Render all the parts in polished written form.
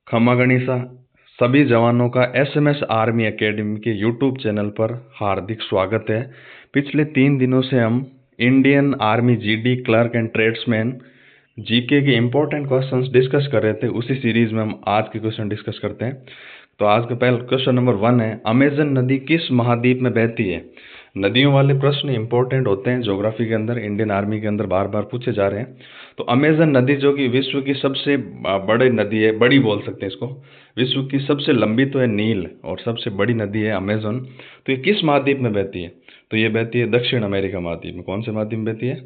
खमा गणिसा सभी जवानों का एसएमएस आर्मी एकेडमी के यूट्यूब चैनल पर हार्दिक स्वागत है। पिछले 3 दिनों से हम Indian army GD clerk and tradesman GK के इम्पोर्टेंट क्वेश्चंस डिस्कस कर रहे थे। उसी सीरीज में हम आज के क्वेश्चन डिस्कस करते हैं। तो आज का पहला क्वेश्चन नंबर 1 है, अमेजन नदी किस महाद्वीप में बहती है? नदियों वाले प्रश्न इंपॉर्टेंट होते हैं ज्योग्राफी के अंदर, इंडियन आर्मी के अंदर बार बार पूछे जा रहे हैं। तो अमेजन नदी जो कि विश्व की सबसे बड़ी नदी है, बड़ी बोल सकते हैं इसको, विश्व की सबसे लंबी तो है नील और सबसे बड़ी नदी है अमेजन। तो ये किस महाद्वीप में बहती है? तो ये बहती है दक्षिण अमेरिका महाद्वीप में। कौन से महाद्वीप में बहती है?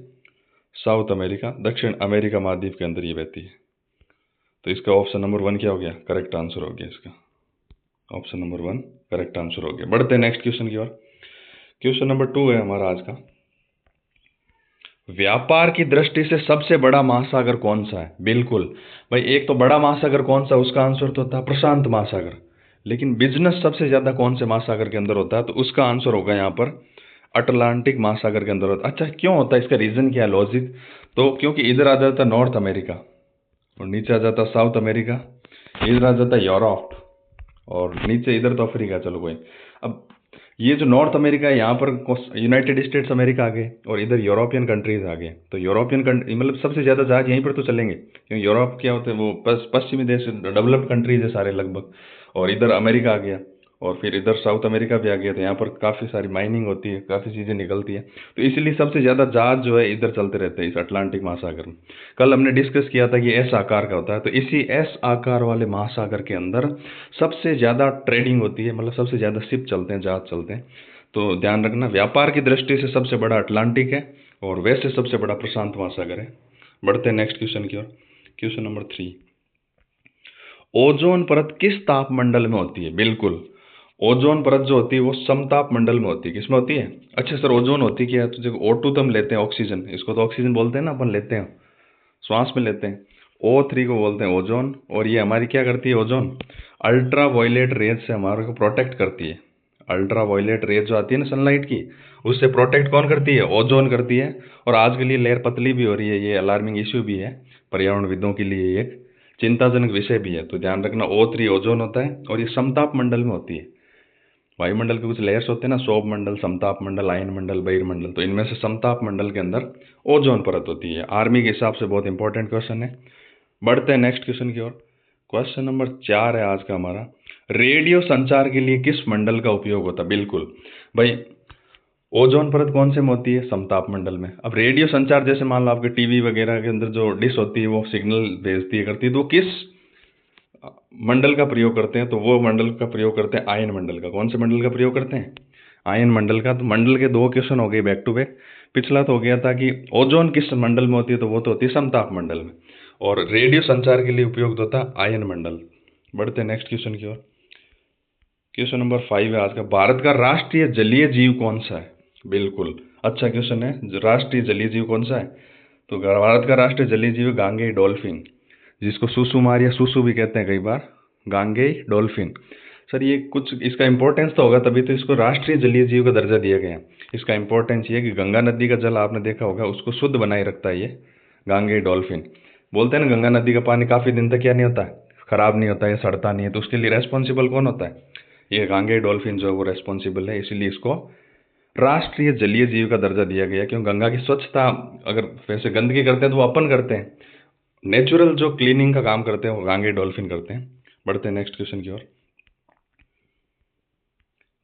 साउथ अमेरिका, दक्षिण अमेरिका महाद्वीप के अंदर ये बहती है। तो इसका ऑप्शन नंबर 1 क्या हो गया? करेक्ट आंसर हो गया इसका। ऑप्शन नंबर 1 करेक्ट आंसर हो गया। बढ़ते हैं नेक्स्ट क्वेश्चन की ओर। क्वेश्चन नंबर 2 है हमारा आज का, व्यापार की दृष्टि से सबसे बड़ा महासागर कौन सा है? बिल्कुल भाई, एक तो बड़ा महासागर कौन सा, उसका आंसर तो था प्रशांत महासागर। लेकिन बिजनेस सबसे ज्यादा कौन से महासागर के अंदर होता है? तो उसका आंसर होगा यहाँ पर अटलांटिक महासागर के अंदर होता है। अच्छा, क्यों होता है? इसका रीजन क्या है, लॉजिक? तो क्योंकि इधर आ जाता है नॉर्थ अमेरिका और नीचे आ जाता है साउथ अमेरिका, इधर आ जाता है यूरोप और नीचे इधर तो अफ्रीका। चलो कोई, अब ये जो नॉर्थ अमेरिका है यहाँ पर यूनाइटेड स्टेट्स अमेरिका आ गए और इधर यूरोपियन कंट्रीज आ गए। तो यूरोपियन कंट्री मतलब सबसे ज़्यादा जहाज यहीं पर तो चलेंगे, क्योंकि यूरोप क्या होते हैं, वो पश्चिमी देश, डेवलप्ड कंट्रीज है सारे लगभग। और इधर अमेरिका आ गया और फिर इधर साउथ अमेरिका भी आ गया। तो यहाँ पर काफ़ी सारी माइनिंग होती है, काफ़ी चीज़ें निकलती है। तो इसलिए सबसे ज़्यादा जहाज जो है इधर चलते रहते हैं इस अटलांटिक महासागर में। कल हमने डिस्कस किया था कि एस आकार का होता है। तो इसी एस आकार वाले महासागर के अंदर सबसे ज़्यादा ट्रेडिंग होती है, मतलब सबसे ज़्यादा शिप चलते हैं, जहाज चलते हैं। तो ध्यान रखना, व्यापार की दृष्टि से सबसे बड़ा अटलांटिक है और वैसे सबसे बड़ा प्रशांत महासागर है। बढ़ते हैं नेक्स्ट क्वेश्चन की ओर। क्वेश्चन नंबर 3, ओजोन परत किस तापमंडल में होती है? बिल्कुल, ओजोन परत जो होती है वो समताप मंडल में होती है। किसमें होती है? अच्छा सर, ओजोन होती क्या है? तो देखो, O2 तो हम लेते हैं, ऑक्सीजन, इसको तो ऑक्सीजन बोलते हैं ना, अपन लेते हैं, श्वास में लेते हैं। O3 को बोलते हैं ओजोन। और ये हमारी क्या करती है ओजोन? अल्ट्रा वायलेट रेज से हमारे को प्रोटेक्ट करती है। अल्ट्रा वायलेट रेज जो आती है ना सनलाइट की, उससे प्रोटेक्ट कौन करती है? ओजोन करती है। और आज के लिए लेयर पतली भी हो रही है, ये अलार्मिंग इश्यू भी है पर्यावरणविदों के लिए, एक चिंताजनक विषय भी है। तो ध्यान रखना, O3 ओजोन होता है और ये समताप मंडल में होती है। वायुमंडल के कुछ लेयर्स होते हैं ना, सौभ मंडल, समताप मंडल, आयन मंडल, बहिर्मंडल। तो इनमें से समताप मंडल के अंदर ओजोन परत होती है। आर्मी के हिसाब से बहुत इंपॉर्टेंट क्वेश्चन है। बढ़ते हैं नेक्स्ट क्वेश्चन की ओर। क्वेश्चन नंबर 4 है आज का हमारा, रेडियो संचार के लिए किस मंडल का उपयोग होता है? बिल्कुल भाई, ओजोन परत कौन से में होती है? समताप मंडल में। अब रेडियो संचार जैसे मान लो आपके टीवी वगैरह के अंदर जो डिश होती है वो सिग्नल भेजती है, करती है, तो वो किस मंडल का प्रयोग करते हैं? तो वो मंडल का प्रयोग करते हैं आयन मंडल का। कौन से मंडल का प्रयोग करते हैं? आयन मंडल का। तो मंडल के 2 क्वेश्चन हो गए बैक टू बैक। पिछला तो हो गया था कि ओजोन किस मंडल में होती है, तो वो तो होती है समताप मंडल में। और रेडियो संचार के लिए उपयोग होता है आयन मंडल। बढ़ते हैं नेक्स्ट क्वेश्चन की ओर। क्वेश्चन नंबर 5 है आज का, भारत का राष्ट्रीय जलीय जीव कौन सा है? बिल्कुल अच्छा क्वेश्चन है, राष्ट्रीय जलीय जीव कौन सा है? तो भारत का राष्ट्रीय जलीय जीव गांगेय डॉल्फिन, जिसको सुसुमार या सुसु भी कहते हैं कई बार, गांगेय डॉल्फिन। सर ये कुछ इसका इंपॉर्टेंस तो होगा, तभी तो इसको राष्ट्रीय जलीय जीव का दर्जा दिया गया है। इसका इंपॉर्टेंस ये है कि गंगा नदी का जल आपने देखा होगा, उसको शुद्ध बनाए रखता है ये गांगेय डॉल्फिन। बोलते हैं ना गंगा नदी का पानी काफ़ी दिन तक क्या नहीं होता है, खराब नहीं होता है, सड़ता नहीं है। तो उसके लिए रेस्पॉन्सिबल कौन होता है? ये गांगेय डॉल्फिन जो है वो रेस्पॉन्सिबल है। इसीलिए इसको राष्ट्रीय जलीय जीव का दर्जा दिया गया, क्योंकि गंगा की स्वच्छता, अगर वैसे गंदगी करते हैं तो वो अपन करते हैं, नेचुरल जो क्लीनिंग का काम करते हैं वो गांगेय डॉल्फिन करते हैं। बढ़ते हैं नेक्स्ट क्वेश्चन की ओर।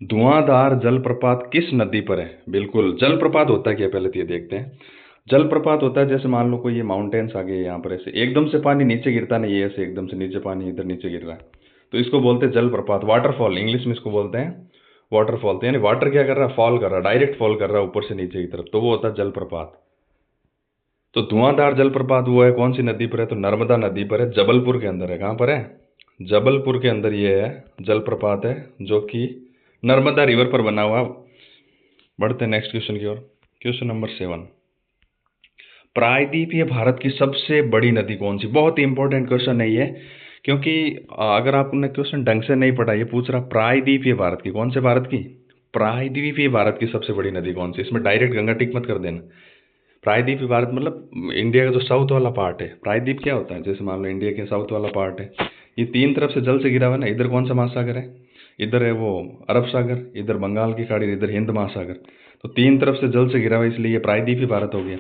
धुआंधार जलप्रपात किस नदी पर है? बिल्कुल, जलप्रपात होता है क्या, पहले तो ये देखते हैं। जलप्रपात होता है जैसे मान लो कोई ये माउंटेन्स आ गए, यहाँ पर ऐसे एकदम से पानी नीचे गिरता नहीं, ये ऐसे एकदम से नीचे पानी इधर नीचे गिर रहा है, तो इसको बोलते हैं जलप्रपात। वाटरफॉल, इंग्लिश में इसको बोलते हैं वाटरफॉल। तो यानी वाटर क्या कर रहा है, फॉल कर रहा है, डायरेक्ट फॉल कर रहा है ऊपर से नीचे की तरफ, तो वो होता है जलप्रपात। तो धुआंधार जलप्रपात वो है कौन सी नदी पर है? तो नर्मदा नदी पर है, जबलपुर के अंदर है। कहाँ पर है? जबलपुर के अंदर ये है जलप्रपात है, जो कि नर्मदा रिवर पर बना हुआ। बढ़ते हैं नेक्स्ट क्वेश्चन की ओर। क्वेश्चन नंबर 7, प्रायद्वीपीय भारत की सबसे बड़ी नदी कौन सी? बहुत ही इंपॉर्टेंट क्वेश्चन है ये, क्योंकि अगर आपने क्वेश्चन ढंग से नहीं पढ़ा, ये पूछ रहा प्रायद्वीपीय भारत की, कौन से भारत की? प्रायद्वीपीय भारत की सबसे बड़ी नदी कौन सी? इसमें डायरेक्ट गंगा टिक मत कर देना। प्रायद्वीपीय भारत मतलब इंडिया का जो साउथ वाला पार्ट है। प्रायद्वीप क्या होता है, जैसे मान लो इंडिया के साउथ वाला पार्ट है, ये तीन तरफ से जल से घिरा हुआ है ना। इधर कौन सा महासागर है, इधर है वो अरब सागर, इधर बंगाल की खाड़ी, इधर हिंद महासागर। तो तीन तरफ से जल से घिरा हुआ है, इसलिए ये प्रायद्वीपीय भारत हो गया।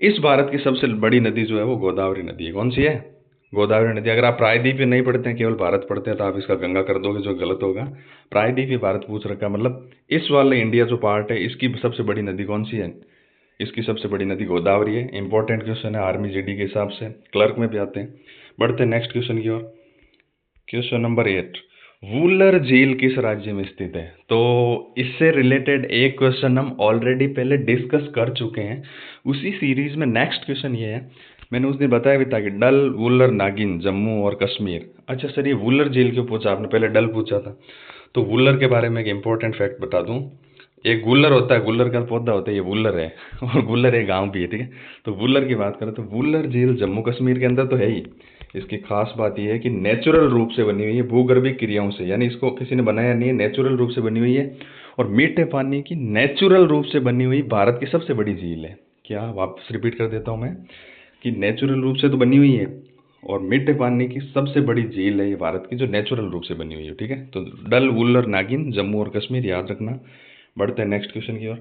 इस भारत की सबसे बड़ी नदी जो है वो गोदावरी नदी है। कौन सी है, गोदावरी नदी। अगर आप प्रायद्वीपीय नहीं पढ़ते हैं, केवल भारत पढ़ते हैं, तो आप इसका गंगा कर दोगे, जो गलत होगा। प्रायद्वीपीय भारत पूछ रखा है, मतलब इस वाले इंडिया जो पार्ट है, इसकी सबसे बड़ी नदी कौन सी है, इसकी सबसे बड़ी नदी गोदावरी है। इंपॉर्टेंट क्वेश्चन है आर्मी जीडी के हिसाब से, क्लर्क में भी आते हैं। बढ़ते हैं नेक्स्ट क्वेश्चन की ओर। क्वेश्चन नंबर 8, वूलर झील किस राज्य में स्थित है। तो इससे रिलेटेड एक क्वेश्चन हम ऑलरेडी पहले डिस्कस कर चुके हैं उसी सीरीज में। नेक्स्ट क्वेश्चन ये है, मैंने उस दिन बताया भी था कि डल, वूलर, नागिन, जम्मू और कश्मीर। अच्छा सर, ये वूलर झील क्यों पूछा आपने, पहले डल पूछा था। तो वूलर के बारे में एक इंपॉर्टेंट फैक्ट बता दूं। एक गुल्लर होता है, गुल्लर का पौधा होता है, ये वूलर है। और गुल्लर एक गांव भी है, ठीक है। तो वूलर की बात करें तो वूलर झील जम्मू कश्मीर के अंदर तो है ही। इसकी खास बात यह है कि नेचुरल रूप से बनी हुई है, भूगर्भिक क्रियाओं से, यानी इसको किसी ने बनाया नहीं है, नेचुरल रूप से बनी हुई है। और मीठे पानी की नेचुरल रूप से बनी हुई भारत की सबसे बड़ी झील है। क्या, वापस रिपीट कर देता हूं मैं, कि नेचुरल रूप से तो बनी हुई है और मीठे पानी की सबसे बड़ी झील है ये भारत की, जो नेचुरल रूप से बनी हुई है, ठीक है। तो डल, वुल्लर, नागिन, जम्मू और कश्मीर याद रखना। बढ़ते हैं नेक्स्ट क्वेश्चन की ओर।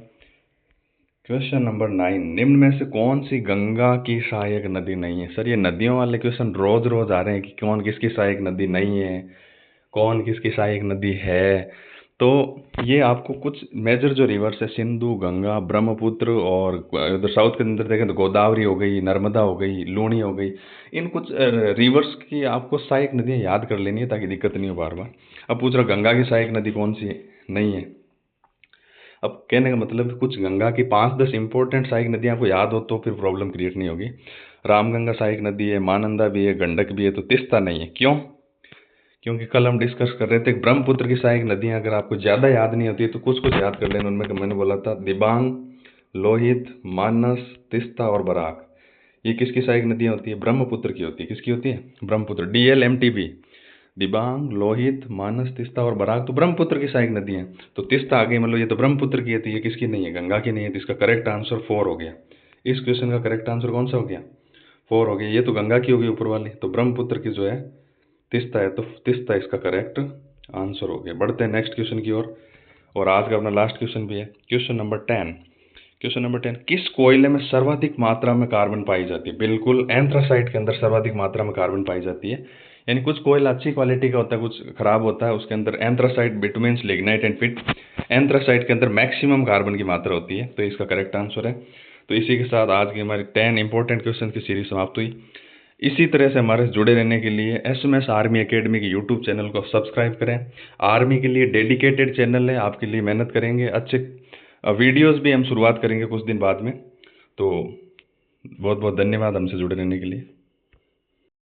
क्वेश्चन नंबर 9, निम्न में से कौन सी गंगा की सहायक नदी नहीं है। सर ये नदियों वाले क्वेश्चन रोज रोज आ रहे हैं कि कौन किसकी सहायक नदी नहीं है, कौन किसकी सहायक नदी है। तो ये आपको कुछ मेजर जो रिवर्स है, सिंधु, गंगा, ब्रह्मपुत्र, और उधर साउथ के अंदर देखें तो गोदावरी हो गई, नर्मदा हो गई, लूणी हो गई, इन कुछ रिवर्स की आपको सहायक नदियाँ याद कर लेनी है ताकि दिक्कत नहीं हो बार बार। अब पूछ रहा गंगा की सहायक नदी कौन सी है, नहीं है। अब कहने का मतलब कुछ गंगा की 5-10 इंपॉर्टेंट सहायक नदियाँ आपको याद हो तो फिर प्रॉब्लम क्रिएट नहीं होगी। रामगंगा सहायक नदी है, महानंदा भी है, गंडक भी है, तो तिस्ता नहीं है। क्यों, क्योंकि कल हम डिस्कस कर रहे थे ब्रह्मपुत्र की सहायक नदियां अगर आपको ज़्यादा याद नहीं होती तो कुछ कुछ याद कर लेना उनमें। मैंने बोला था दिबांग, लोहित, मानस, तिस्ता और बराक। ये किसकी सहायक नदियां होती है, ब्रह्मपुत्र की होती है। किसकी होती है, ब्रह्मपुत्र। DLMTB, दिबांग, लोहित, मानस, तिस्ता और बराक तो ब्रह्मपुत्र की सहायक नदी हैं। तो तिस्ता आ गई, मतलब ये तो ब्रह्मपुत्र की है, तो ये किसकी नहीं है, गंगा की नहीं है। तो इसका करेक्ट आंसर 4 हो गया। इस क्वेश्चन का करेक्ट आंसर कौन सा हो गया, 4 हो गया। ये तो गंगा की होगी ऊपर वाली, तो ब्रह्मपुत्र की जो है तिस्ता है, तो तिस्ता इसका करेक्ट आंसर हो गया। बढ़ते हैं नेक्स्ट क्वेश्चन की ओर, और आज का अपना लास्ट क्वेश्चन भी है। क्वेश्चन नंबर 10, क्वेश्चन नंबर 10, किस कोयले में सर्वाधिक मात्रा में कार्बन पाई जाती है। बिल्कुल, एंथ्रासाइट के अंदर सर्वाधिक मात्रा में कार्बन पाई जाती है। यानी कुछ कोयला अच्छी क्वालिटी का होता है, कुछ खराब होता है, उसके अंदर anthracite, bitumens, lignite and peat, anthracite के अंदर मैक्सिमम कार्बन की मात्रा होती है, तो इसका करेक्ट आंसर है। तो इसी के साथ आज की हमारी 10 इंपॉर्टेंट क्वेश्चन की सीरीज समाप्त हुई। इसी तरह से हमारे से जुड़े रहने के लिए SMS आर्मी एकेडमी के यूट्यूब चैनल को सब्सक्राइब करें। आर्मी के लिए डेडिकेटेड चैनल है, आपके लिए मेहनत करेंगे। अच्छे वीडियोस भी हम शुरुआत करेंगे कुछ दिन बाद में। तो बहुत बहुत धन्यवाद हमसे जुड़े रहने के लिए।